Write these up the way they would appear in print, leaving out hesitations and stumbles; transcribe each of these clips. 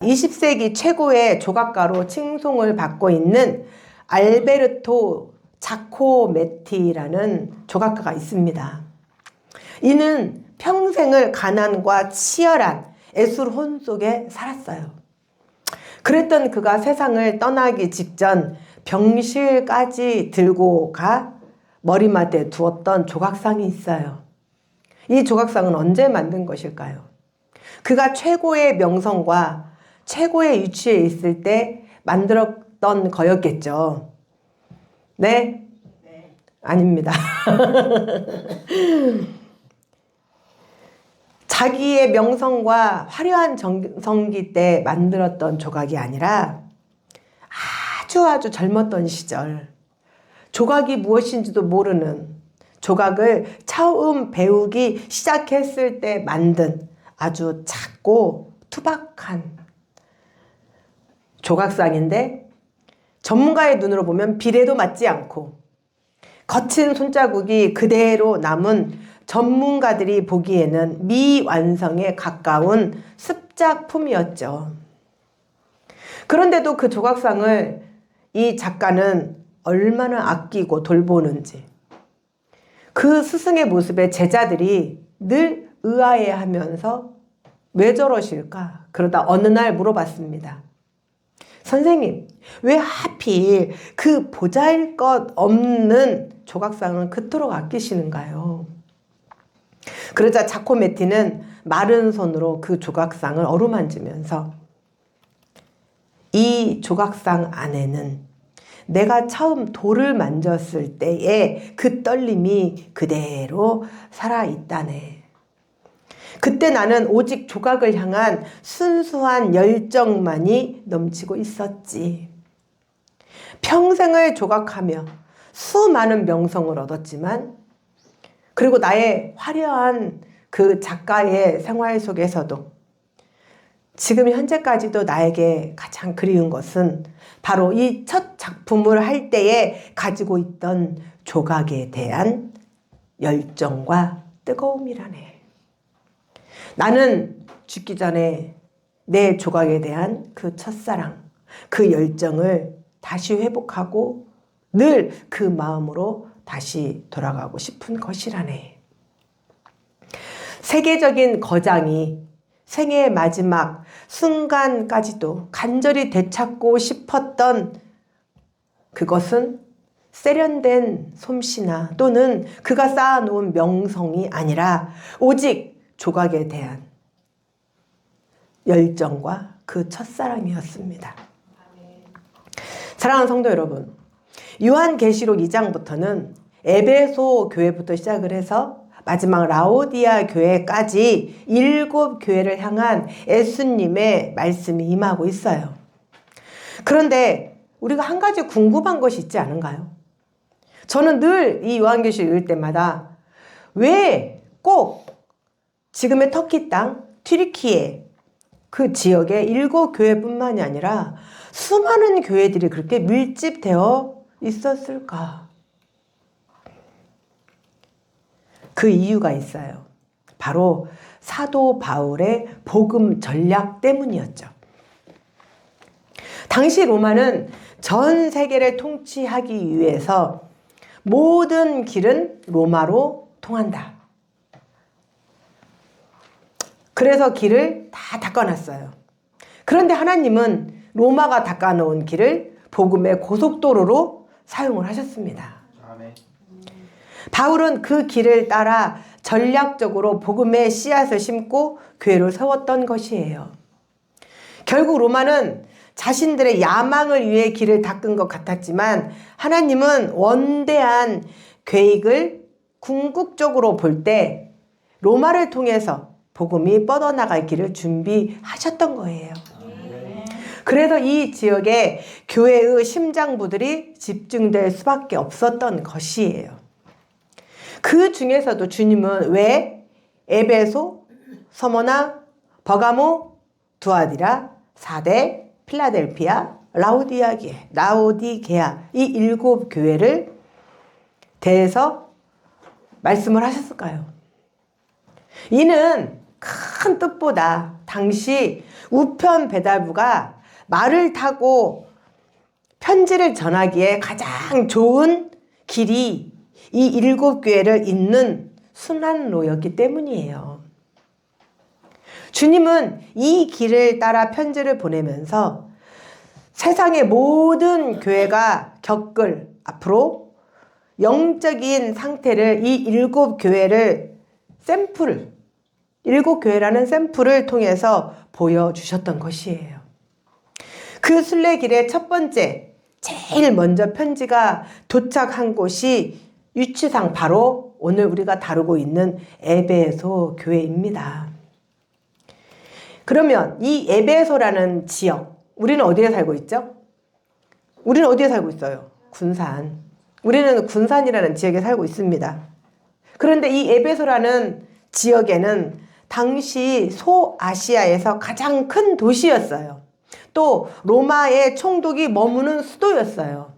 20세기 최고의 조각가로 칭송을 받고 있는 알베르토 자코메티라는 조각가가 있습니다. 이는 평생을 가난과 치열한 애술혼 속에 살았어요. 그랬던 그가 세상을 떠나기 직전 병실까지 들고 가 머리맡에 두었던 조각상이 있어요. 이 조각상은 언제 만든 것일까요? 그가 최고의 명성과 최고의 위치에 있을 때 만들었던 거였겠죠. 네? 네. 아닙니다. 자기의 명성과 화려한 전성기 때 만들었던 조각이 아니라 아주 젊었던 시절, 조각이 무엇인지도 모르는, 조각을 처음 배우기 시작했을 때 만든 아주 작고 투박한 조각상인데, 전문가의 눈으로 보면 비례도 맞지 않고 거친 손자국이 그대로 남은 전문가들이 보기에는 미완성에 가까운 습작품이었죠. 그런데도 그 조각상을 이 작가는 얼마나 아끼고 돌보는지, 그 스승의 모습에 제자들이 늘 의아해하면서 왜 저러실까? 그러다 어느 날 물어봤습니다. 선생님, 왜 하필 그 보잘것없는 조각상을 그토록 아끼시는가요? 그러자 자코메티는 마른 손으로 그 조각상을 어루만지면서 이 조각상 안에는 내가 처음 돌을 만졌을 때의 그 떨림이 그대로 살아있다네. 그때 나는 오직 조각을 향한 순수한 열정만이 넘치고 있었지. 평생을 조각하며 수많은 명성을 얻었지만, 그리고 나의 화려한 그 작가의 생활 속에서도 지금 현재까지도 나에게 가장 그리운 것은 바로 이 첫 작품을 할 때에 가지고 있던 조각에 대한 열정과 뜨거움이라네. 나는 죽기 전에 내 조각에 대한 그 첫사랑, 그 열정을 다시 회복하고 늘 그 마음으로 다시 돌아가고 싶은 것이라네. 세계적인 거장이 생애의 마지막 순간까지도 간절히 되찾고 싶었던 그것은 세련된 솜씨나 또는 그가 쌓아놓은 명성이 아니라 오직 조각에 대한 열정과 그 첫사랑이었습니다. 사랑하는 성도 여러분, 요한계시록 2장부터는 에베소 교회부터 시작을 해서 마지막 라오디아 교회까지 7교회를 향한 예수님의 말씀이 임하고 있어요. 그런데 우리가 한 가지 궁금한 것이 있지 않은가요? 저는 늘 이 요한계시록 읽을 때마다 왜 꼭 지금의 터키 땅, 튀르키예 그 지역의 7교회뿐만이 아니라 수많은 교회들이 그렇게 밀집되어 있었을까? 그 이유가 있어요. 바로 사도 바울의 복음 전략 때문이었죠. 당시 로마는 전 세계를 통치하기 위해서 모든 길은 로마로 통한다. 그래서 길을 다 닦아놨어요. 그런데 하나님은 로마가 닦아놓은 길을 복음의 고속도로로 사용을 하셨습니다. 아멘. 바울은 그 길을 따라 전략적으로 복음의 씨앗을 심고 교회를 세웠던 것이에요. 결국 로마는 자신들의 야망을 위해 길을 닦은 것 같았지만 하나님은 원대한 계획을 궁극적으로 볼 때 로마를 통해서 복음이 뻗어나갈 길을 준비하셨던 거예요. 그래서 이 지역에 교회의 심장부들이 집중될 수밖에 없었던 것이에요. 그 중에서도 주님은 왜 에베소, 서머나, 버가모, 두아디라, 사대, 필라델피아, 라오디게아 이 7교회를 대해서 말씀을 하셨을까요? 이는 큰 뜻보다 당시 우편 배달부가 말을 타고 편지를 전하기에 가장 좋은 길이 이 7교회를 잇는 순환로였기 때문이에요. 주님은 이 길을 따라 편지를 보내면서 세상의 모든 교회가 겪을 앞으로 영적인 상태를 이 7교회를 샘플을 7교회라는 샘플을 통해서 보여주셨던 것이에요. 그 순례길의 첫 번째, 제일 먼저 편지가 도착한 곳이 유치상 바로 오늘 우리가 다루고 있는 에베소 교회입니다. 그러면 이 에베소라는 지역, 우리는 어디에 살고 있죠? 우리는 어디에 살고 있어요? 군산. 우리는 군산이라는 지역에 살고 있습니다. 그런데 이 에베소라는 지역에는 당시 소아시아에서 가장 큰 도시였어요. 또 로마의 총독이 머무는 수도였어요.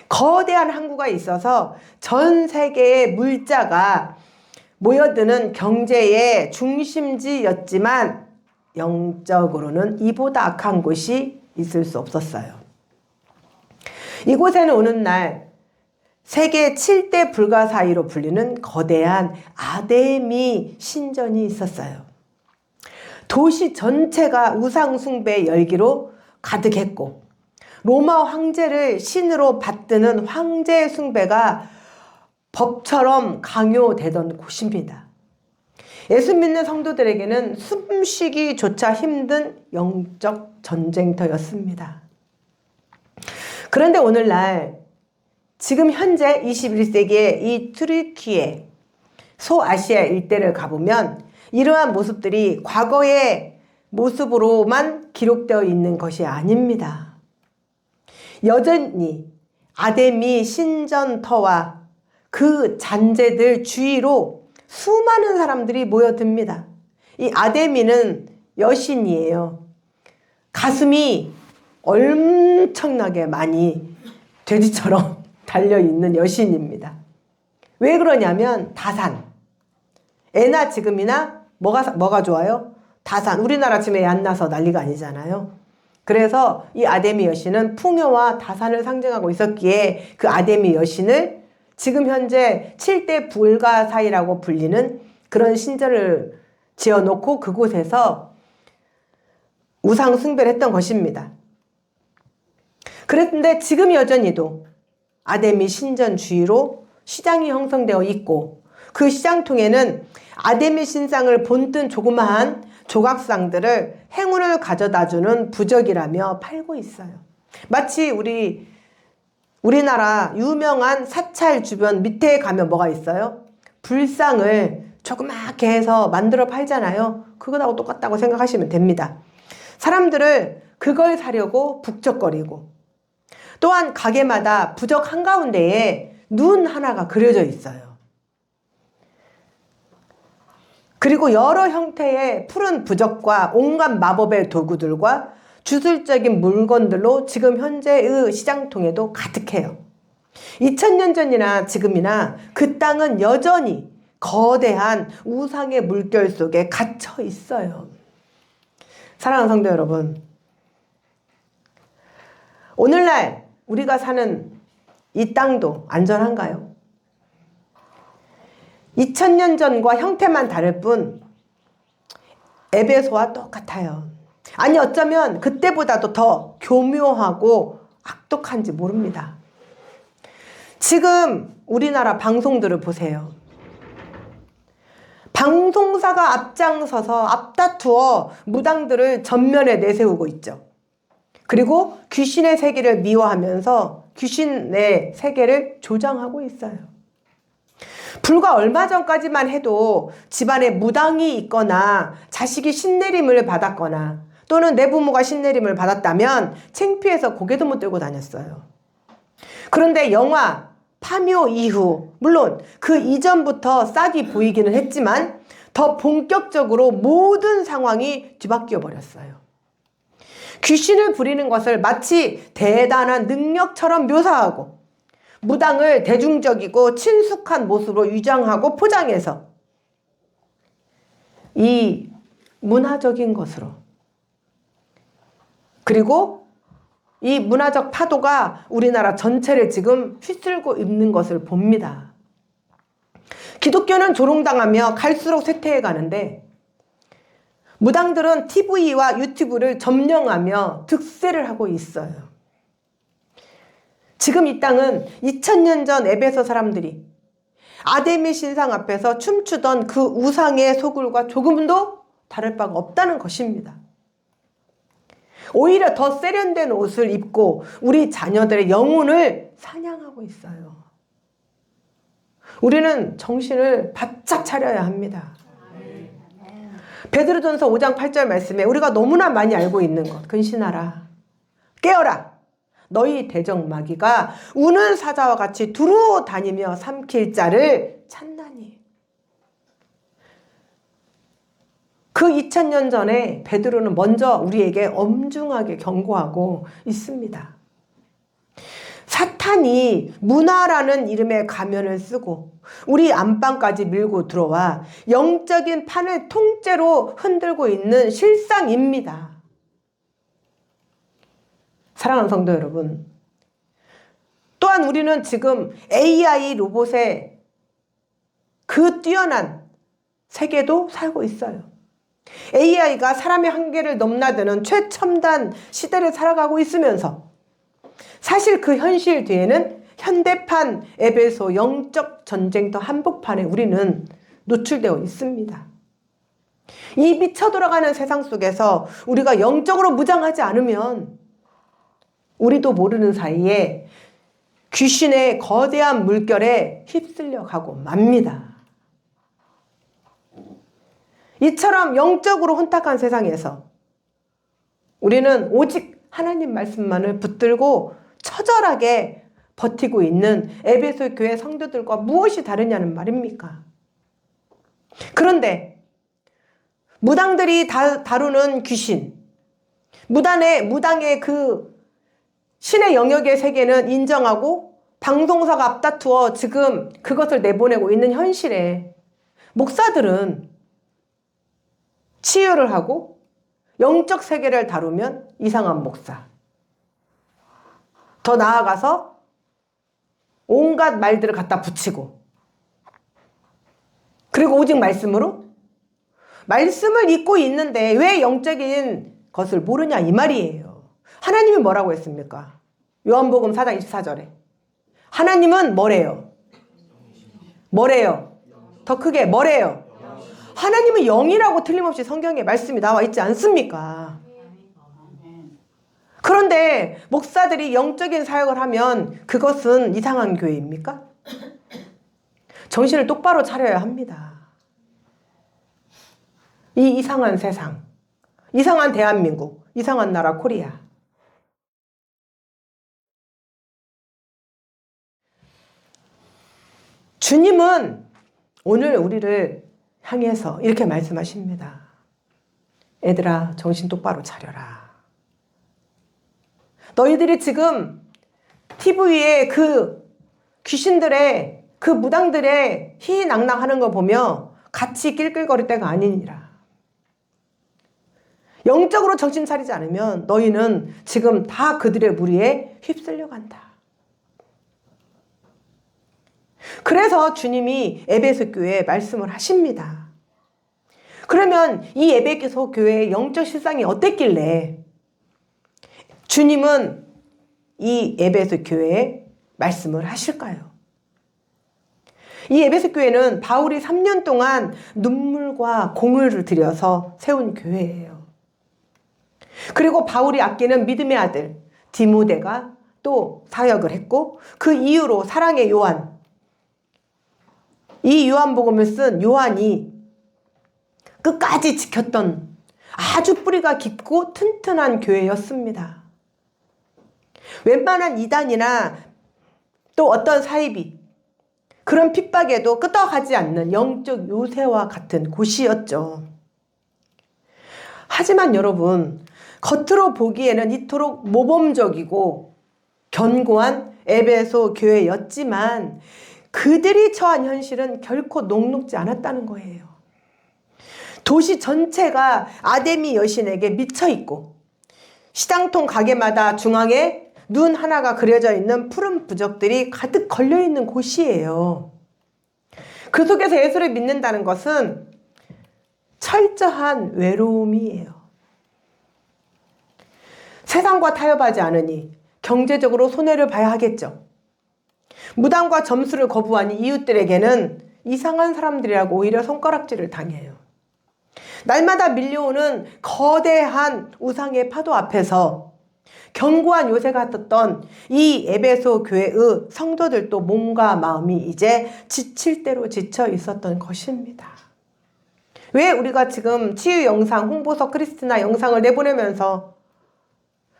거대한 항구가 있어서 전 세계의 물자가 모여드는 경제의 중심지였지만 영적으로는 이보다 악한 곳이 있을 수 없었어요. 이곳에는 오늘날 세계 7대 불가 사이로 불리는 거대한 아데미 신전이 있었어요. 도시 전체가 우상 숭배의 열기로 가득했고 로마 황제를 신으로 받드는 황제 숭배가 법처럼 강요되던 곳입니다. 예수 믿는 성도들에게는 숨쉬기조차 힘든 영적 전쟁터였습니다. 그런데 오늘날 지금 현재 21세기의 이 튀르키예 소아시아 일대를 가보면 이러한 모습들이 과거의 모습으로만 기록되어 있는 것이 아닙니다. 여전히 아데미 신전터와 그 잔재들 주위로 수많은 사람들이 모여듭니다. 이 아데미는 여신이에요. 가슴이 엄청나게 많이 돼지처럼 달려있는 여신입니다. 왜 그러냐면 다산. 애나 지금이나 뭐가 좋아요? 다산. 우리나라 지금 애 안 나서 난리가 아니잖아요. 그래서 이 아데미 여신은 풍요와 다산을 상징하고 있었기에 그 아데미 여신을 지금 현재 7대 불가사이라고 불리는 그런 신전을 지어놓고 그곳에서 우상 숭배를 했던 것입니다. 그랬는데 지금 여전히도 아데미 신전 주위로 시장이 형성되어 있고 그 시장통에는 아데미 신상을 본뜬 조그마한 조각상들을 행운을 가져다주는 부적이라며 팔고 있어요. 마치 우리나라 유명한 사찰 주변 밑에 가면 뭐가 있어요? 불상을 조그맣게 해서 만들어 팔잖아요. 그거하고 똑같다고 생각하시면 됩니다. 사람들을 그걸 사려고 북적거리고 또한 가게마다 부적 한가운데에 눈 하나가 그려져 있어요. 그리고 여러 형태의 푸른 부적과 온갖 마법의 도구들과 주술적인 물건들로 지금 현재의 시장통에도 가득해요. 2000년 전이나 지금이나 그 땅은 여전히 거대한 우상의 물결 속에 갇혀 있어요. 사랑하는 성도 여러분, 오늘날 우리가 사는 이 땅도 안전한가요? 2000년 전과 형태만 다를 뿐 에베소와 똑같아요. 아니 어쩌면 그때보다도 더 교묘하고 악독한지 모릅니다. 지금 우리나라 방송들을 보세요. 방송사가 앞장서서 앞다투어 무당들을 전면에 내세우고 있죠. 그리고 귀신의 세계를 미화하면서 귀신의 세계를 조장하고 있어요. 불과 얼마 전까지만 해도 집안에 무당이 있거나 자식이 신내림을 받았거나 또는 내 부모가 신내림을 받았다면 창피해서 고개도 못 들고 다녔어요. 그런데 영화 파묘 이후 물론 그 이전부터 싹이 보이기는 했지만 더 본격적으로 모든 상황이 뒤바뀌어 버렸어요. 귀신을 부리는 것을 마치 대단한 능력처럼 묘사하고 무당을 대중적이고 친숙한 모습으로 위장하고 포장해서 이 문화적인 것으로 그리고 이 문화적 파도가 우리나라 전체를 지금 휩쓸고 있는 것을 봅니다. 기독교는 조롱당하며 갈수록 쇠퇴해 가는데 무당들은 TV와 유튜브를 점령하며 득세를 하고 있어요. 지금 이 땅은 2000년 전 에베소 사람들이 아데미 신상 앞에서 춤추던 그 우상의 소굴과 조금도 다를 바가 없다는 것입니다. 오히려 더 세련된 옷을 입고 우리 자녀들의 영혼을 사냥하고 있어요. 우리는 정신을 바짝 차려야 합니다. 베드로전서 5장 8절 말씀에 우리가 너무나 많이 알고 있는 것, 근신하라, 깨어라, 너희 대적마귀가 우는 사자와 같이 두루 다니며 삼킬 자를 찾나니. 그 2000년 전에 베드로는 먼저 우리에게 엄중하게 경고하고 있습니다. 사탄이 문화라는 이름의 가면을 쓰고 우리 안방까지 밀고 들어와 영적인 판을 통째로 흔들고 있는 실상입니다. 사랑하는 성도 여러분, 또한 우리는 지금 AI 로봇의 그 뛰어난 세계도 살고 있어요. AI가 사람의 한계를 넘나드는 최첨단 시대를 살아가고 있으면서 사실 그 현실 뒤에는 현대판 에베소 영적 전쟁터 한복판에 우리는 노출되어 있습니다. 이 미쳐 돌아가는 세상 속에서 우리가 영적으로 무장하지 않으면 우리도 모르는 사이에 귀신의 거대한 물결에 휩쓸려 가고 맙니다. 이처럼 영적으로 혼탁한 세상에서 우리는 오직 하나님 말씀만을 붙들고 처절하게 버티고 있는 에베소 교회 성도들과 무엇이 다르냐는 말입니까? 그런데 무당들이 다루는 귀신, 무당의 그 신의 영역의 세계는 인정하고 방송사가 앞다투어 지금 그것을 내보내고 있는 현실에 목사들은 치유를 하고 영적 세계를 다루면 이상한 목사, 더 나아가서 온갖 말들을 갖다 붙이고, 그리고 오직 말씀으로 말씀을 읽고 있는데 왜 영적인 것을 모르냐 이 말이에요. 하나님이 뭐라고 했습니까? 요한복음 4장 24절에 하나님은 뭐래요? 뭐래요? 더 크게 뭐래요? 하나님은 영이라고 틀림없이 성경에 말씀이 나와 있지 않습니까? 그런데 목사들이 영적인 사역을 하면 그것은 이상한 교회입니까? 정신을 똑바로 차려야 합니다. 이 이상한 세상, 이상한 대한민국, 이상한 나라 코리아. 주님은 오늘 우리를 향해서 이렇게 말씀하십니다. 애들아, 정신 똑바로 차려라. 너희들이 지금 TV에 그 귀신들의 그 무당들의 희희낙낙하는 거 보며 같이 낄낄거릴 때가 아니니라. 영적으로 정신 차리지 않으면 너희는 지금 다 그들의 무리에 휩쓸려 간다. 그래서 주님이 에베소 교회에 말씀을 하십니다. 그러면 이 에베소 교회의 영적 실상이 어땠길래 주님은 이 에베소 교회에 말씀을 하실까요? 이 에베소 교회는 바울이 3년 동안 눈물과 공을 들여서 세운 교회예요. 그리고 바울이 아끼는 믿음의 아들 디모데가 또 사역을 했고, 그 이후로 사랑의 요한, 이 요한복음을 쓴 요한이 끝까지 지켰던 아주 뿌리가 깊고 튼튼한 교회였습니다. 웬만한 이단이나 또 어떤 사이비, 그런 핍박에도 끄떡하지 않는 영적 요새와 같은 곳이었죠. 하지만 여러분, 겉으로 보기에는 이토록 모범적이고 견고한 에베소 교회였지만 그들이 처한 현실은 결코 녹록지 않았다는 거예요. 도시 전체가 아데미 여신에게 미쳐 있고 시장통 가게마다 중앙에 눈 하나가 그려져 있는 푸른 부적들이 가득 걸려있는 곳이에요. 그 속에서 예수를 믿는다는 것은 철저한 외로움이에요. 세상과 타협하지 않으니 경제적으로 손해를 봐야 하겠죠. 무당과 점수를 거부하니 이웃들에게는 이상한 사람들이라고 오히려 손가락질을 당해요. 날마다 밀려오는 거대한 우상의 파도 앞에서 견고한 요새가 떴던 이 에베소 교회의 성도들도 몸과 마음이 이제 지칠 대로 지쳐 있었던 것입니다. 왜 우리가 지금 치유 영상, 홍보서 크리스티나 영상을 내보내면서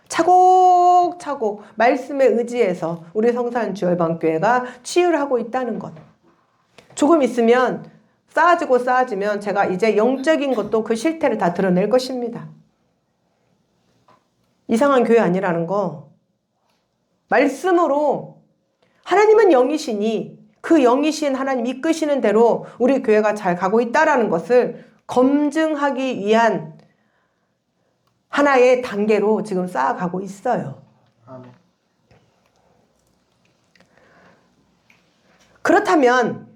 차곡차곡 말씀에 의지해서 우리 성산주열방교회가 치유를 하고 있다는 것. 조금 있으면 쌓아지면 제가 이제 영적인 것도 그 실태를 다 드러낼 것입니다. 이상한 교회 아니라는 거. 말씀으로 하나님은 영이시니 그 영이신 하나님 이끄시는 대로 우리 교회가 잘 가고 있다는 것을 검증하기 위한 하나의 단계로 지금 쌓아가고 있어요. 그렇다면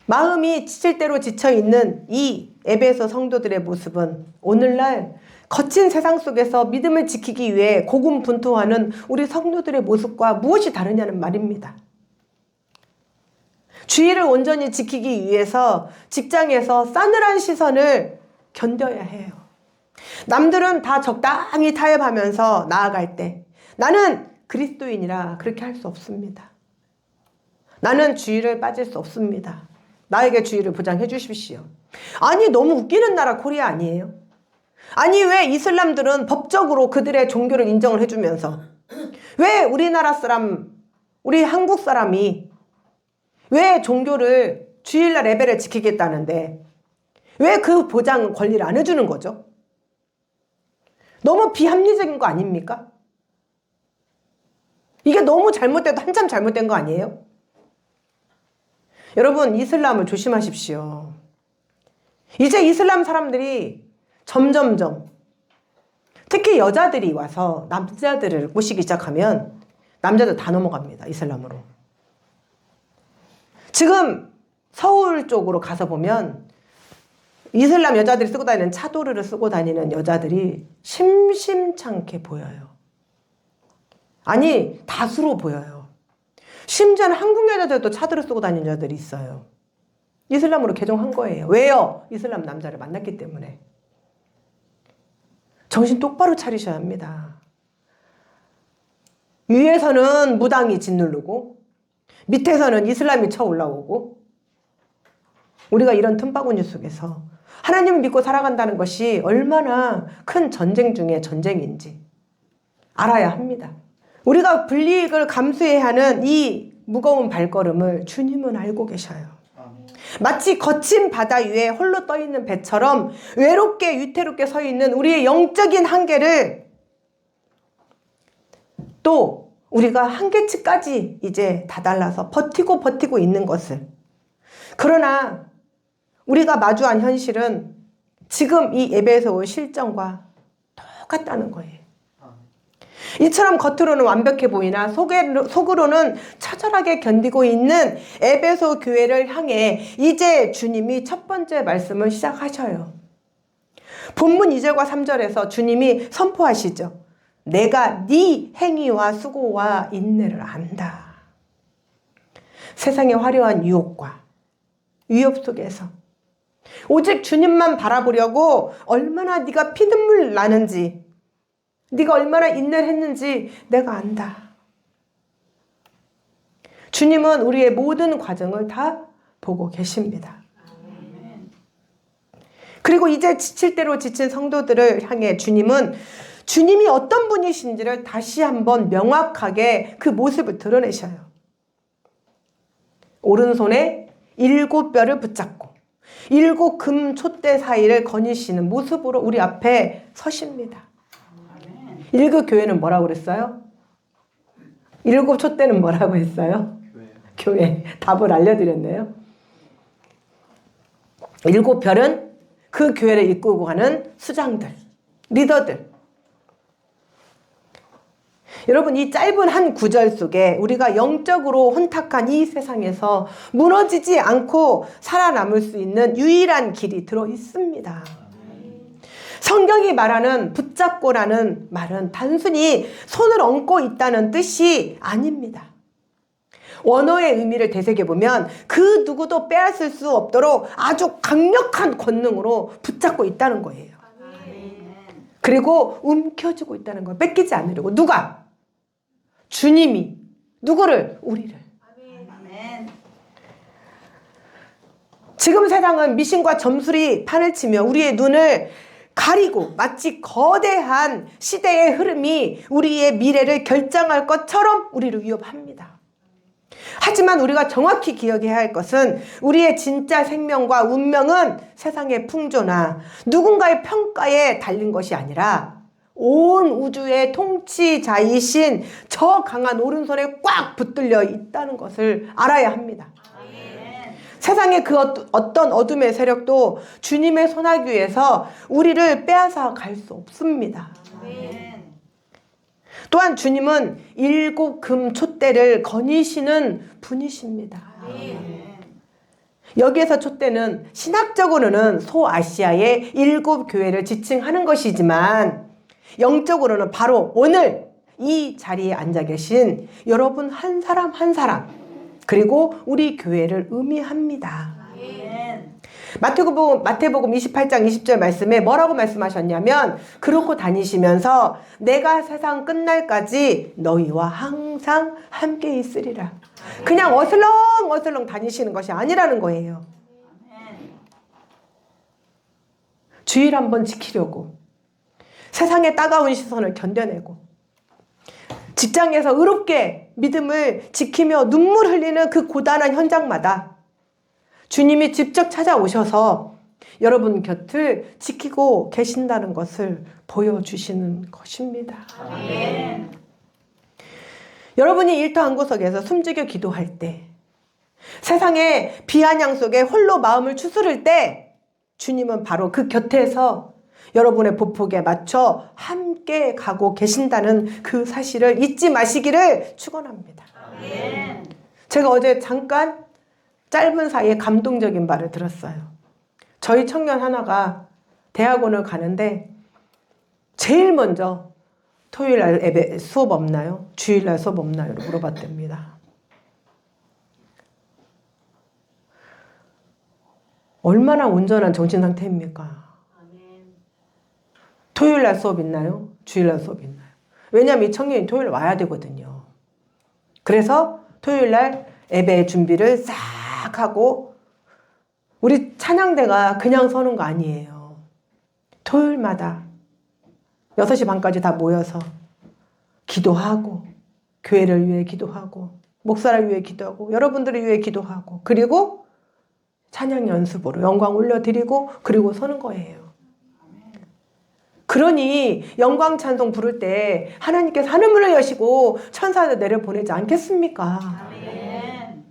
마음이 지칠 대로 지쳐있는 이 에베소 성도들의 모습은 오늘날 거친 세상 속에서 믿음을 지키기 위해 고군분투하는 우리 성도들의 모습과 무엇이 다르냐는 말입니다. 주의를 온전히 지키기 위해서 직장에서 싸늘한 시선을 견뎌야 해요. 남들은 다 적당히 타협하면서 나아갈 때 나는 그리스도인이라 그렇게 할 수 없습니다. 나는 주의를 빠질 수 없습니다. 나에게 주의를 보장해 주십시오. 아니 너무 웃기는 나라 코리아 아니에요? 아니 왜 이슬람들은 법적으로 그들의 종교를 인정을 해주면서 왜 우리나라 사람, 우리 한국 사람이 왜 종교를 주일날 예배를 지키겠다는데 왜 그 보장 권리를 안 해주는 거죠? 너무 비합리적인 거 아닙니까? 이게 너무 잘못돼도 한참 잘못된 거 아니에요? 여러분 이슬람을 조심하십시오. 이제 이슬람 사람들이 점점점 특히 여자들이 와서 남자들을 꼬시기 시작하면 남자들 다 넘어갑니다. 이슬람으로. 지금 서울 쪽으로 가서 보면 이슬람 여자들이 쓰고 다니는 차도르를 쓰고 다니는 여자들이 심심찮게 보여요. 아니 다수로 보여요. 심지어는 한국 여자들도 차도르 쓰고 다니는 여자들이 있어요. 이슬람으로 개종한 거예요. 왜요? 이슬람 남자를 만났기 때문에. 정신 똑바로 차리셔야 합니다. 위에서는 무당이 짓누르고 밑에서는 이슬람이 쳐 올라오고 우리가 이런 틈바구니 속에서 하나님을 믿고 살아간다는 것이 얼마나 큰 전쟁 중에 전쟁인지 알아야 합니다. 우리가 불이익을 감수해야 하는 이 무거운 발걸음을 주님은 알고 계셔요. 마치 거친 바다 위에 홀로 떠있는 배처럼 외롭게 위태롭게 서 있는 우리의 영적인 한계를 또 우리가 한계치까지 이제 다달라서 버티고 있는 것을. 그러나 우리가 마주한 현실은 지금 이 에베소의 실정과 똑같다는 거예요. 이처럼 겉으로는 완벽해 보이나 속으로는 처절하게 견디고 있는 에베소 교회를 향해 이제 주님이 첫 번째 말씀을 시작하셔요. 본문 2절과 3절에서 주님이 선포하시죠. 내가 네 행위와 수고와 인내를 안다. 세상의 화려한 유혹과 위협 속에서 오직 주님만 바라보려고 얼마나 네가 피눈물 나는지 네가 얼마나 인내를 했는지 내가 안다. 주님은 우리의 모든 과정을 다 보고 계십니다. 그리고 이제 지칠 대로 지친 성도들을 향해 주님은 주님이 어떤 분이신지를 다시 한번 명확하게 그 모습을 드러내셔요. 오른손에 7뼈를 붙잡고 7 금 촛대 사이를 거니시는 모습으로 우리 앞에 서십니다. 1급 교회는 뭐라고 그랬어요? 7 촛대는 뭐라고 했어요? 교회. 답을 알려드렸네요. 7 별은 그 교회를 이끌고 가는 수장들, 리더들. 여러분, 이 짧은 한 구절 속에 우리가 영적으로 혼탁한 이 세상에서 무너지지 않고 살아남을 수 있는 유일한 길이 들어 있습니다. 성경이 말하는 붙잡고라는 말은 단순히 손을 얹고 있다는 뜻이 아닙니다. 원어의 의미를 되새겨보면 그 누구도 빼앗을 수 없도록 아주 강력한 권능으로 붙잡고 있다는 거예요. 그리고 움켜쥐고 있다는 거예요. 뺏기지 않으려고. 누가? 주님이. 누구를? 우리를. 지금 세상은 미신과 점술이 판을 치며 우리의 눈을 가리고 마치 거대한 시대의 흐름이 우리의 미래를 결정할 것처럼 우리를 위협합니다. 하지만 우리가 정확히 기억해야 할 것은 우리의 진짜 생명과 운명은 세상의 풍조나 누군가의 평가에 달린 것이 아니라 온 우주의 통치자이신 저 강한 오른손에 꽉 붙들려 있다는 것을 알아야 합니다. 세상의 그 어떤 어둠의 세력도 주님의 손아귀에서 우리를 빼앗아 갈 수 없습니다. 또한 주님은 7 금촛대를 거니시는 분이십니다. 여기에서 촛대는 신학적으로는 소아시아의 7 교회를 지칭하는 것이지만 영적으로는 바로 오늘 이 자리에 앉아 계신 여러분 한 사람 한 사람, 그리고 우리 교회를 의미합니다. 마태복음 28장 20절 말씀에 뭐라고 말씀하셨냐면, 그렇고 다니시면서 내가 세상 끝날까지 너희와 항상 함께 있으리라. 그냥 어슬렁 다니시는 것이 아니라는 거예요. 주일 한번 지키려고 세상의 따가운 시선을 견뎌내고 직장에서 의롭게 믿음을 지키며 눈물 흘리는 그 고단한 현장마다 주님이 직접 찾아오셔서 여러분 곁을 지키고 계신다는 것을 보여주시는 것입니다. 아멘. 여러분이 일터 한 구석에서 숨죽여 기도할 때, 세상의 비아냥 속에 홀로 마음을 추스를 때 주님은 바로 그 곁에서 여러분의 보폭에 맞춰 함께 가고 계신다는 그 사실을 잊지 마시기를 축원합니다. 아멘. 제가 어제 잠깐 짧은 사이에 감동적인 말을 들었어요. 저희 청년 하나가 대학원을 가는데 제일 먼저 토요일날 예배 수업 없나요? 주일날 수업 없나요? 물어봤답니다. 얼마나 온전한 정신 상태입니까? 토요일날 수업 있나요? 주일날 수업 있나요? 왜냐하면 이 청년이 토요일 와야 되거든요. 그래서 토요일날 예배 준비를 싹 하고, 우리 찬양대가 그냥 서는 거 아니에요. 토요일마다 6시 반까지 다 모여서 기도하고, 교회를 위해 기도하고, 목사를 위해 기도하고, 여러분들을 위해 기도하고, 그리고 찬양 연습으로 영광 올려드리고, 그리고 서는 거예요. 그러니 영광 찬송 부를 때 하나님께서 하늘문을 여시고 천사들 내려보내지 않겠습니까? 아멘.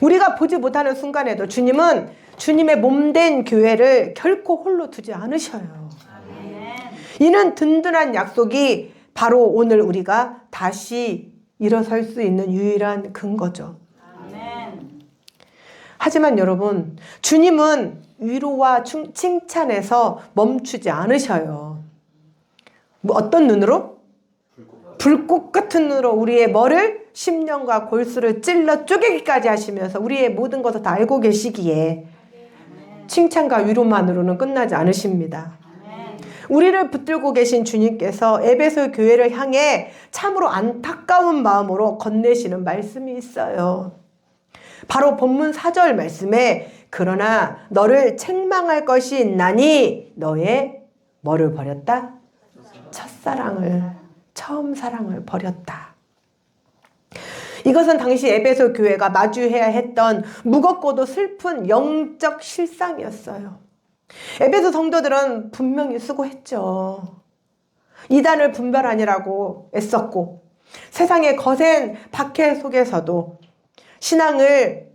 우리가 보지 못하는 순간에도 주님은 주님의 몸된 교회를 결코 홀로 두지 않으셔요. 아멘. 이는 든든한 약속이 바로 오늘 우리가 다시 일어설 수 있는 유일한 근거죠. 아멘. 하지만 여러분, 주님은 위로와 칭찬에서 멈추지 않으셔요. 뭐 어떤 눈으로? 불꽃 같은 눈으로 우리의 머리를 심령과 골수를 찔러 쪼개기까지 하시면서 우리의 모든 것을 다 알고 계시기에 칭찬과 위로만으로는 끝나지 않으십니다. 우리를 붙들고 계신 주님께서 에베소 교회를 향해 참으로 안타까운 마음으로 건네시는 말씀이 있어요. 바로 본문 4절 말씀에, 그러나 너를 책망할 것이 있나니 너의 뭐를 버렸다? 첫사랑을, 처음 사랑을 버렸다. 이것은 당시 에베소 교회가 마주해야 했던 무겁고도 슬픈 영적 실상이었어요. 에베소 성도들은 분명히 수고했죠. 이단을 분별하니라고 애썼고, 세상의 거센 박해 속에서도 신앙을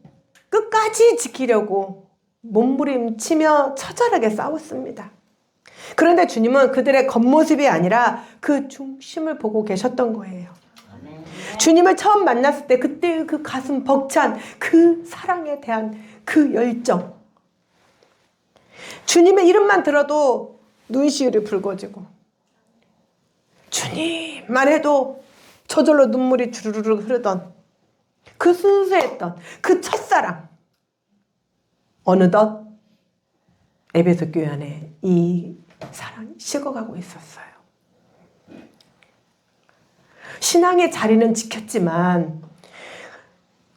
끝까지 지키려고 몸부림치며 처절하게 싸웠습니다. 그런데 주님은 그들의 겉모습이 아니라 그 중심을 보고 계셨던 거예요. 주님을 처음 만났을 때 그때 그 가슴 벅찬 그 사랑에 대한 그 열정. 주님의 이름만 들어도 눈시울이 붉어지고 주님만 해도 저절로 눈물이 주르르 흐르던 그 순수했던 그 첫사랑. 어느덧 에베소 교회 안에 이 사랑이 식어가고 있었어요. 신앙의 자리는 지켰지만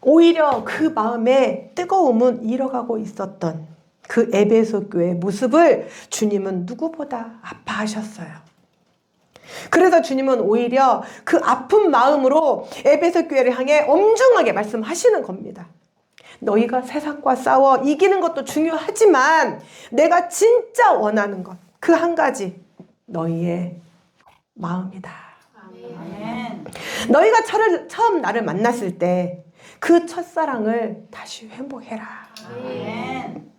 오히려 그 마음의 뜨거움은 잃어가고 있었던 그 에베소 교회의 모습을 주님은 누구보다 아파하셨어요. 그래서 주님은 오히려 그 아픈 마음으로 에베소 교회를 향해 엄중하게 말씀하시는 겁니다. 너희가 세상과 싸워 이기는 것도 중요하지만 내가 진짜 원하는 것, 그 한 가지, 너희의 마음이다. 아멘. 너희가 처음 나를 만났을 때 그 첫사랑을 다시 회복해라. 아멘.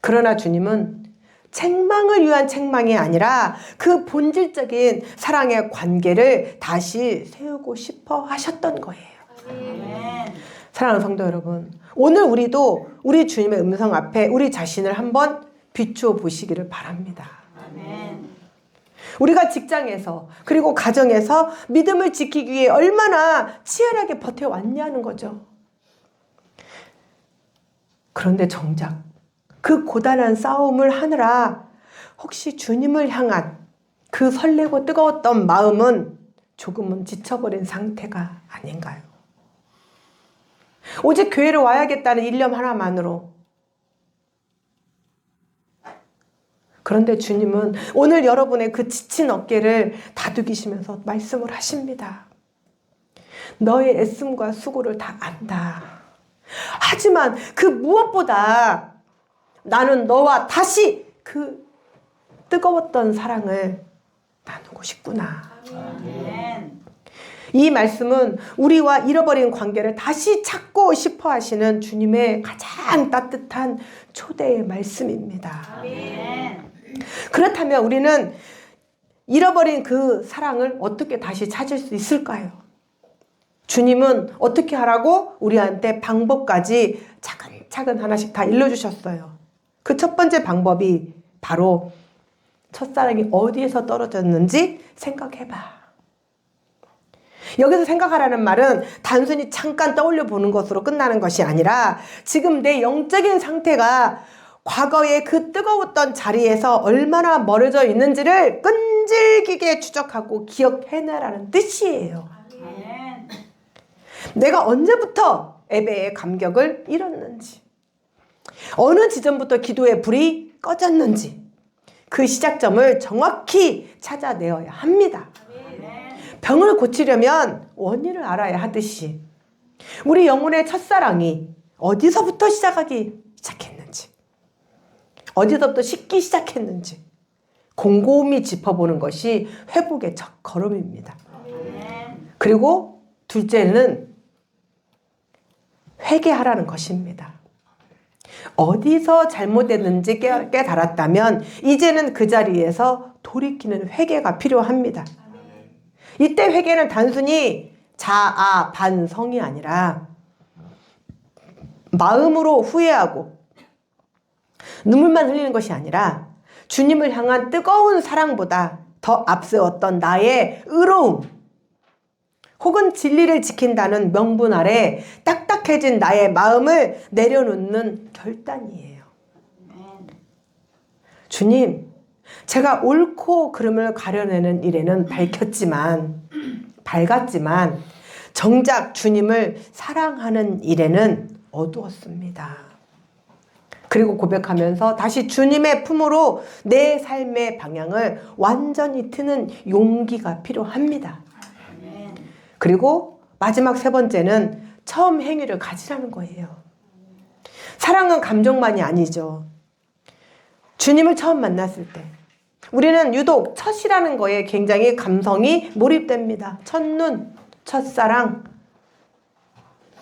그러나 주님은 책망을 위한 책망이 아니라 그 본질적인 사랑의 관계를 다시 세우고 싶어 하셨던 거예요. 아멘. 사랑하는 성도 여러분, 오늘 우리도 우리 주님의 음성 앞에 우리 자신을 한번 비추어 보시기를 바랍니다. 아멘. 우리가 직장에서 그리고 가정에서 믿음을 지키기 위해 얼마나 치열하게 버텨왔냐는 거죠. 그런데 정작 그 고단한 싸움을 하느라 혹시 주님을 향한 그 설레고 뜨거웠던 마음은 조금은 지쳐버린 상태가 아닌가요? 오직 교회를 와야겠다는 일념 하나만으로. 그런데 주님은 오늘 여러분의 그 지친 어깨를 다독이시면서 말씀을 하십니다. 너의 애씀과 수고를 다 안다. 하지만 그 무엇보다 나는 너와 다시 그 뜨거웠던 사랑을 나누고 싶구나. 아멘. 이 말씀은 우리와 잃어버린 관계를 다시 찾고 싶어 하시는 주님의 가장 따뜻한 초대의 말씀입니다. 아멘. 그렇다면 우리는 잃어버린 그 사랑을 어떻게 다시 찾을 수 있을까요? 주님은 어떻게 하라고 우리한테 방법까지 차근차근 하나씩 다 일러주셨어요. 그 첫 번째 방법이 바로 첫사랑이 어디에서 떨어졌는지 생각해봐. 여기서 생각하라는 말은 단순히 잠깐 떠올려 보는 것으로 끝나는 것이 아니라 지금 내 영적인 상태가 과거의 그 뜨거웠던 자리에서 얼마나 멀어져 있는지를 끈질기게 추적하고 기억해내라는 뜻이에요. 아멘. 내가 언제부터 예배의 감격을 잃었는지, 어느 지점부터 기도의 불이 꺼졌는지 그 시작점을 정확히 찾아내어야 합니다. 병을 고치려면 원인을 알아야 하듯이 우리 영혼의 첫사랑이 어디서부터 시작했는지, 어디서부터 식기 시작했는지 곰곰이 짚어보는 것이 회복의 첫 걸음입니다. 그리고 둘째는 회개하라는 것입니다. 어디서 잘못됐는지 깨달았다면 이제는 그 자리에서 돌이키는 회개가 필요합니다. 이때 회개는 단순히 자아 반성이 아니라 마음으로 후회하고 눈물만 흘리는 것이 아니라 주님을 향한 뜨거운 사랑보다 더 앞세웠던 나의 의로움 혹은 진리를 지킨다는 명분 아래 딱딱해진 나의 마음을 내려놓는 결단이에요. 주님, 제가 옳고 그름을 가려내는 일에는 밝았지만 정작 주님을 사랑하는 일에는 어두웠습니다. 그리고 고백하면서 다시 주님의 품으로 내 삶의 방향을 완전히 트는 용기가 필요합니다. 그리고 마지막 세 번째는 처음 행위를 가지라는 거예요. 사랑은 감정만이 아니죠. 주님을 처음 만났을 때 우리는 유독 첫이라는 거에 굉장히 감성이 몰입됩니다. 첫눈, 첫사랑,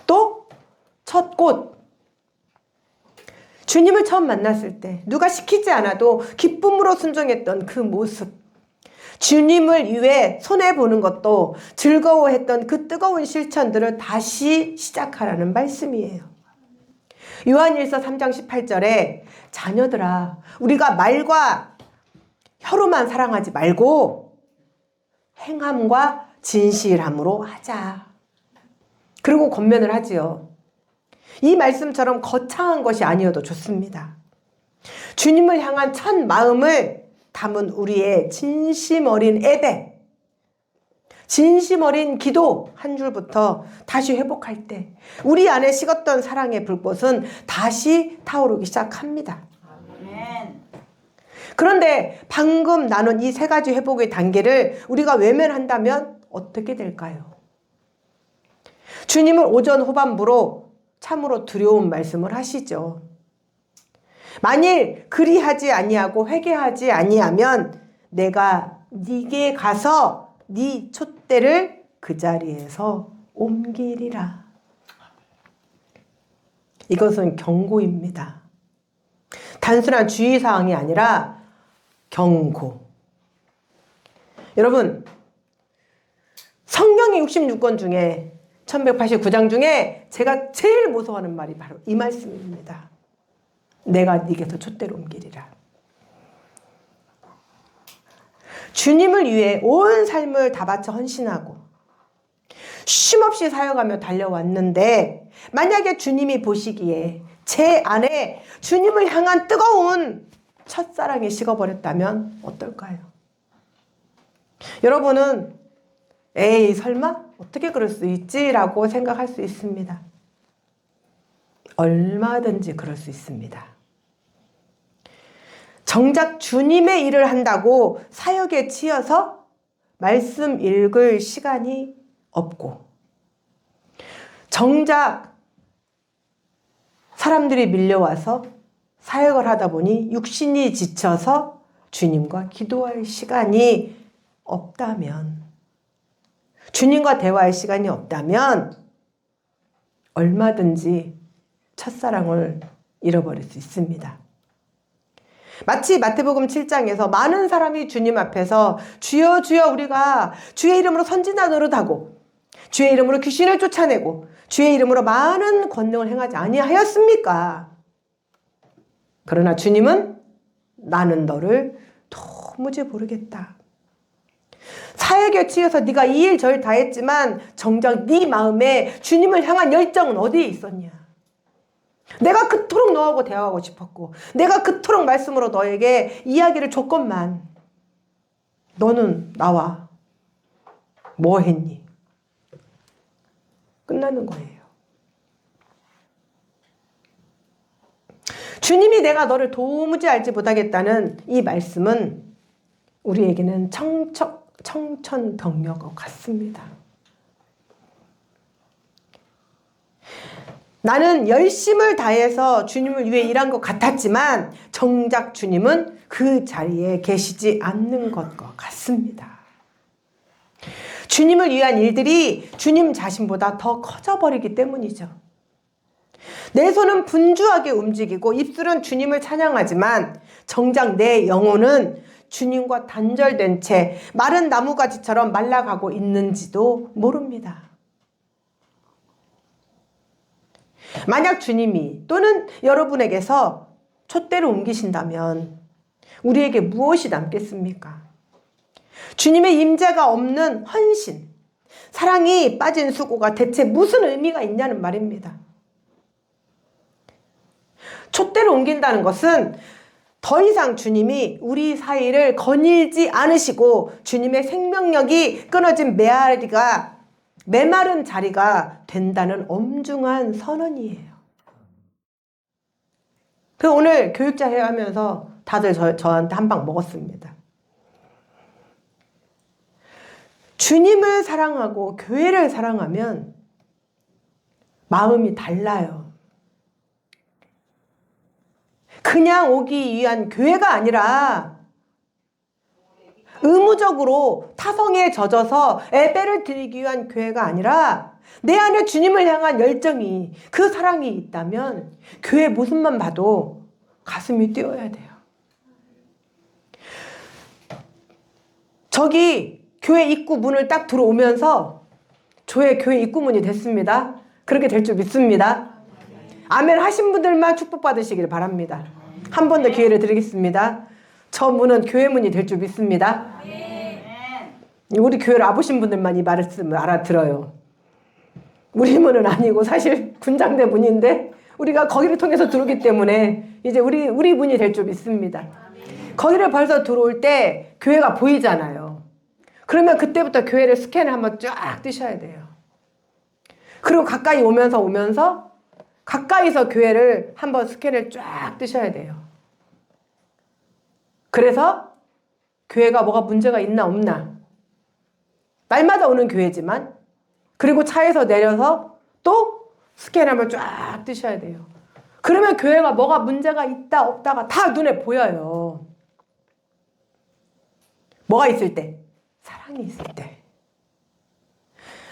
또 첫꽃. 주님을 처음 만났을 때 누가 시키지 않아도 기쁨으로 순종했던 그 모습, 주님을 위해 손해보는 것도 즐거워했던 그 뜨거운 실천들을 다시 시작하라는 말씀이에요. 요한일서 3장 18절에 자녀들아, 우리가 말과 혀로만 사랑하지 말고 행함과 진실함으로 하자. 그리고 권면을 하지요. 이 말씀처럼 거창한 것이 아니어도 좋습니다. 주님을 향한 첫 마음을 담은 우리의 진심 어린 예배, 진심 어린 기도 한 줄부터 다시 회복할 때 우리 안에 식었던 사랑의 불꽃은 다시 타오르기 시작합니다. 그런데 방금 나눈 이 세 가지 회복의 단계를 우리가 외면한다면 어떻게 될까요? 주님은 오전 후반부로 참으로 두려운 말씀을 하시죠. 만일 그리하지 아니하고 회개하지 아니하면 내가 네게 가서 네 촛대를 그 자리에서 옮기리라. 이것은 경고입니다. 단순한 주의사항이 아니라 경고. 여러분, 성경의 66권 중에 1189장 중에 제가 제일 무서워하는 말이 바로 이 말씀입니다. 내가 네게서 촛대를 옮기리라. 주님을 위해 온 삶을 다 바쳐 헌신하고 쉼없이 사역하며 달려왔는데 만약에 주님이 보시기에 제 안에 주님을 향한 뜨거운 첫사랑이 식어버렸다면 어떨까요? 여러분은 에이 설마? 어떻게 그럴 수 있지? 라고 생각할 수 있습니다. 얼마든지 그럴 수 있습니다. 정작 주님의 일을 한다고 사역에 치여서 말씀 읽을 시간이 없고 정작 사람들이 밀려와서 사역을 하다 보니 육신이 지쳐서 주님과 기도할 시간이 없다면, 주님과 대화할 시간이 없다면 얼마든지 첫사랑을 잃어버릴 수 있습니다. 마치 마태복음 7장에서 많은 사람이 주님 앞에서 주여 주여 우리가 주의 이름으로 선지자 노릇하고 주의 이름으로 귀신을 쫓아내고 주의 이름으로 많은 권능을 행하지 아니하였습니까? 그러나 주님은 나는 너를 도무지 모르겠다. 사역에 치여서 네가 이 일 저 일 다 했지만 정작 네 마음에 주님을 향한 열정은 어디에 있었냐? 내가 그토록 너하고 대화하고 싶었고 내가 그토록 말씀으로 너에게 이야기를 줬건만 너는 나와 뭐 했니? 끝나는 거예요. 주님이 내가 너를 도무지 알지 못하겠다는 이 말씀은 우리에게는 청천벽력과 같습니다. 나는 열심을 다해서 주님을 위해 일한 것 같았지만 정작 주님은 그 자리에 계시지 않는 것과 같습니다. 주님을 위한 일들이 주님 자신보다 더 커져버리기 때문이죠. 내 손은 분주하게 움직이고 입술은 주님을 찬양하지만 정작 내 영혼은 주님과 단절된 채 마른 나무가지처럼 말라가고 있는지도 모릅니다. 만약 주님이 또는 여러분에게서 촛대를 옮기신다면 우리에게 무엇이 남겠습니까? 주님의 임재가 없는 헌신, 사랑이 빠진 수고가 대체 무슨 의미가 있냐는 말입니다. 촛대를 옮긴다는 것은 더 이상 주님이 우리 사이를 거닐지 않으시고 주님의 생명력이 끊어진 메마른 자리가 된다는 엄중한 선언이에요. 그 오늘 교육자 회의하면서 다들 저한테 한 방 먹었습니다. 주님을 사랑하고 교회를 사랑하면 마음이 달라요. 그냥 오기 위한 교회가 아니라 의무적으로 타성에 젖어서 예배를 드리기 위한 교회가 아니라 내 안에 주님을 향한 열정이, 그 사랑이 있다면 교회 모습만 봐도 가슴이 뛰어야 돼요. 저기 교회 입구 문을 딱 들어오면서 저의 교회 입구 문이 됐습니다. 그렇게 될 줄 믿습니다. 아멘 하신 분들만 축복받으시길 바랍니다. 한 번 더 기회를 드리겠습니다. 저 문은 교회 문이 될 줄 믿습니다. 우리 교회를 와보신 분들만 이 말씀을 알아들어요. 우리 문은 아니고 사실 군장대 문인데 우리가 거기를 통해서 들어오기 때문에 이제 우리 문이 될 줄 믿습니다. 거기를 벌써 들어올 때 교회가 보이잖아요. 그러면 그때부터 교회를 스캔을 한번 쫙 뜨셔야 돼요. 그리고 가까이 오면서 가까이서 교회를 한번 스캔을 쫙 뜨셔야 돼요. 그래서 교회가 뭐가 문제가 있나 없나 날마다 오는 교회지만 그리고 차에서 내려서 또 스캔 한번 쫙 뜨셔야 돼요. 그러면 교회가 뭐가 문제가 있다 없다가 다 눈에 보여요. 뭐가 있을 때? 사랑이 있을 때.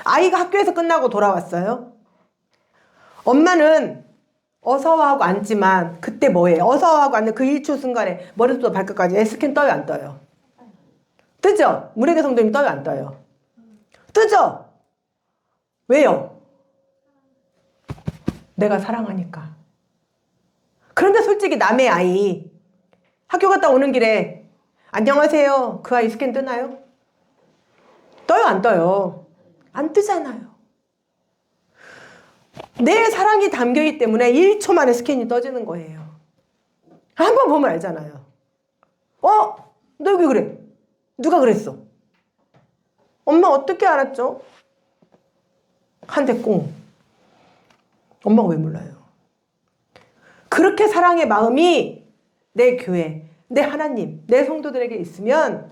아이가 학교에서 끝나고 돌아왔어요. 엄마는 어서와 하고 앉지만 그때 뭐예요? 어서와 하고 앉는 그 1초 순간에 머리부터 발끝까지 스캔 떠요 안 떠요? 뜨죠? 문혜교 성도님 떠요 안 떠요? 뜨죠? 왜요? 내가 사랑하니까. 그런데 솔직히 남의 아이 학교 갔다 오는 길에 안녕하세요. 그 아이 스캔 뜨나요? 떠요 안 떠요? 안 뜨잖아요. 내 사랑이 담겨있기 때문에 1초 만에 스캔이 떠지는 거예요. 한번 보면 알잖아요. 너 왜 그래? 누가 그랬어? 엄마 어떻게 알았죠? 한대 꽁. 엄마가 왜 몰라요? 그렇게 사랑의 마음이 내 교회, 내 하나님, 내 성도들에게 있으면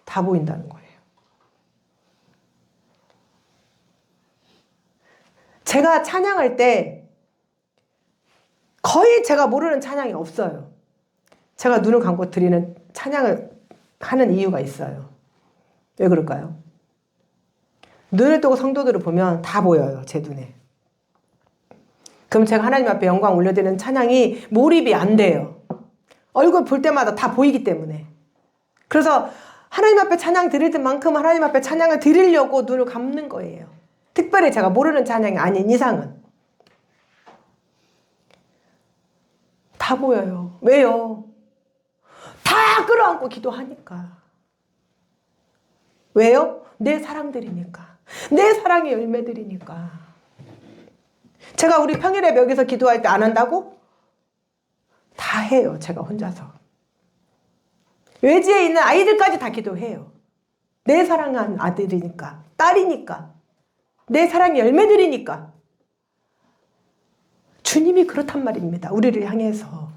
다 보인다는 거예요. 제가 찬양할 때 거의 제가 모르는 찬양이 없어요. 제가 눈을 감고 드리는 찬양을 하는 이유가 있어요. 왜 그럴까요? 눈을 뜨고 성도들을 보면 다 보여요. 제 눈에. 그럼 제가 하나님 앞에 영광 올려드리는 찬양이 몰입이 안 돼요. 얼굴 볼 때마다 다 보이기 때문에. 그래서 하나님 앞에 찬양 드릴 때만큼 하나님 앞에 찬양을 드리려고 눈을 감는 거예요. 특별히 제가 모르는 찬양이 아닌 이상은. 다 보여요. 왜요? 다 끌어안고 기도하니까. 왜요? 내 사랑들이니까. 내 사랑의 열매들이니까. 제가 우리 평일에 여기서 기도할 때 안 한다고? 다 해요. 제가 혼자서. 외지에 있는 아이들까지 다 기도해요. 내 사랑한 아들이니까. 딸이니까. 내 사랑의 열매들이니까. 주님이 그렇단 말입니다. 우리를 향해서.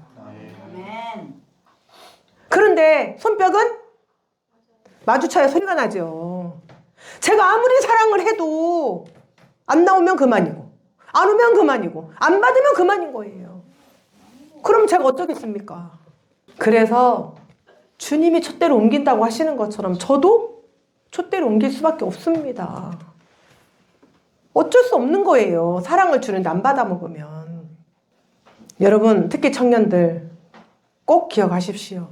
그런데 손뼉은 마주쳐야 소리가 나죠. 제가 아무리 사랑을 해도 안 나오면 그만이고 안 오면 그만이고 안 받으면 그만인 거예요. 그럼 제가 어쩌겠습니까? 그래서 주님이 촛대를 옮긴다고 하시는 것처럼 저도 촛대를 옮길 수밖에 없습니다. 어쩔 수 없는 거예요. 사랑을 주는데 안 받아먹으면. 여러분, 특히 청년들 꼭 기억하십시오.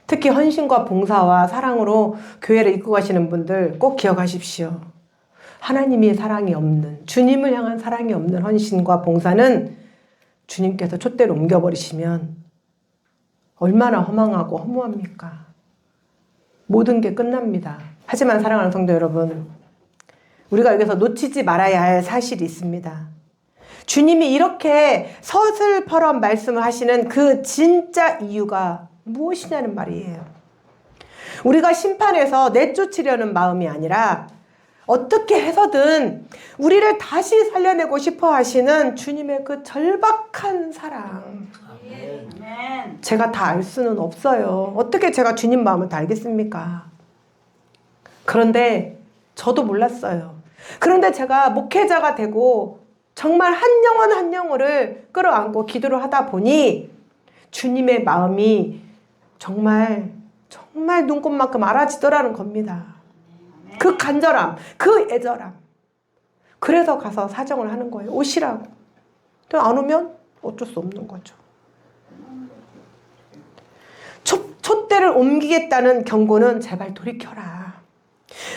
특히 헌신과 봉사와 사랑으로 교회를 이끌고 가시는 분들 꼭 기억하십시오. 하나님의 사랑이 없는, 주님을 향한 사랑이 없는 헌신과 봉사는 주님께서 촛대를 옮겨버리시면 얼마나 허망하고 허무합니까? 모든 게 끝납니다. 하지만 사랑하는 성도 여러분, 우리가 여기서 놓치지 말아야 할 사실이 있습니다. 주님이 이렇게 서슬퍼런 말씀을 하시는 그 진짜 이유가 무엇이냐는 말이에요. 우리가 심판에서 내쫓으려는 마음이 아니라 어떻게 해서든 우리를 다시 살려내고 싶어 하시는 주님의 그 절박한 사랑. 제가 다 알 수는 없어요. 어떻게 제가 주님 마음을 다 알겠습니까? 그런데 저도 몰랐어요. 그런데 제가 목회자가 되고 정말 한 영혼 한 영혼을 끌어안고 기도를 하다 보니 주님의 마음이 정말 눈꽃만큼 알아지더라는 겁니다. 그 간절함, 그 애절함. 그래서 가서 사정을 하는 거예요. 오시라고. 안 오면 어쩔 수 없는 거죠. 촛대를 옮기겠다는 경고는 제발 돌이켜라.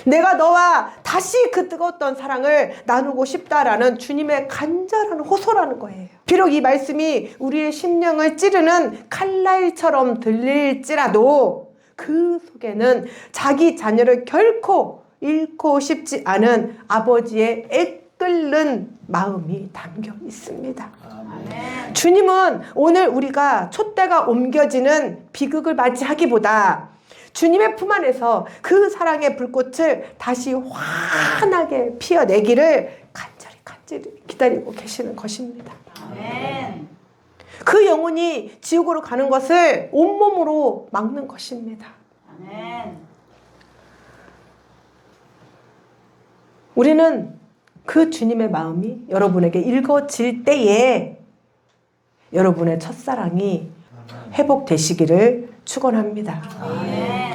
내가 너와 다시 그 뜨거웠던 사랑을 나누고 싶다라는 주님의 간절한 호소라는 거예요. 비록 이 말씀이 우리의 심령을 찌르는 칼날처럼 들릴지라도 그 속에는 자기 자녀를 결코 잃고 싶지 않은 아버지의 애끓는 마음이 담겨 있습니다. 아멘. 주님은 오늘 우리가 촛대가 옮겨지는 비극을 맞이하기보다 주님의 품 안에서 그 사랑의 불꽃을 다시 환하게 피어내기를 간절히 기다리고 계시는 것입니다. 아멘. 그 영혼이 지옥으로 가는 것을 온몸으로 막는 것입니다. 아멘. 우리는 그 주님의 마음이 여러분에게 읽어질 때에 여러분의 첫사랑이 회복되시기를 축원합니다. 아멘.